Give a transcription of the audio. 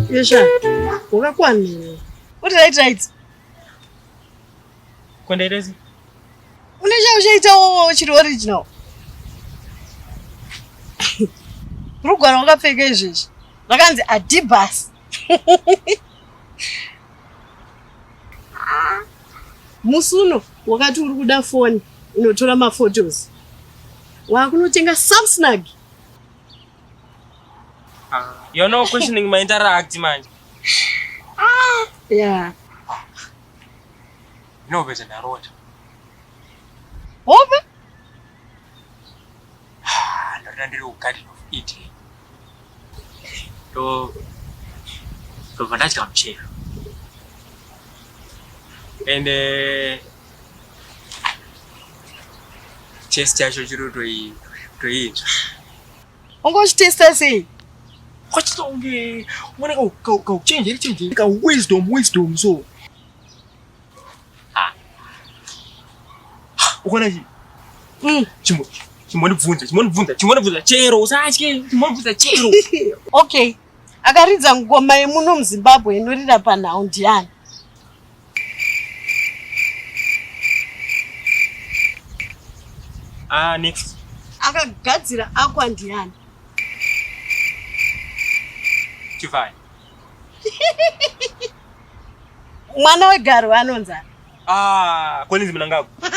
Yesha, wakakwani. What did I write? Kwenderezi? Unesha ushaita chiri original. Rugwaro wakapfeka izvezvi. Vakanzi Adibas. Musuno wakati uri kuda foni inotora maphotos. Wakunotenga Samsung. You're not questioning my interact, man. Yeah. No, better than what? Open? Not under the garden of eating. So that's come chair. And chest chacho chiro to eat. Ungochi testa sei? What's the okay? Wanna go change it. Go wisdom so. Ukona chimoni bvunza chero sachi chimoni bvunza chero. Okay. Akaridza ngoma yemuno muZimbabwe inorira panhau ndiani? Next. Akagadzira akwa ndiani? Chifai. Mwana weGarwe anonza. Collins Mnangagwa.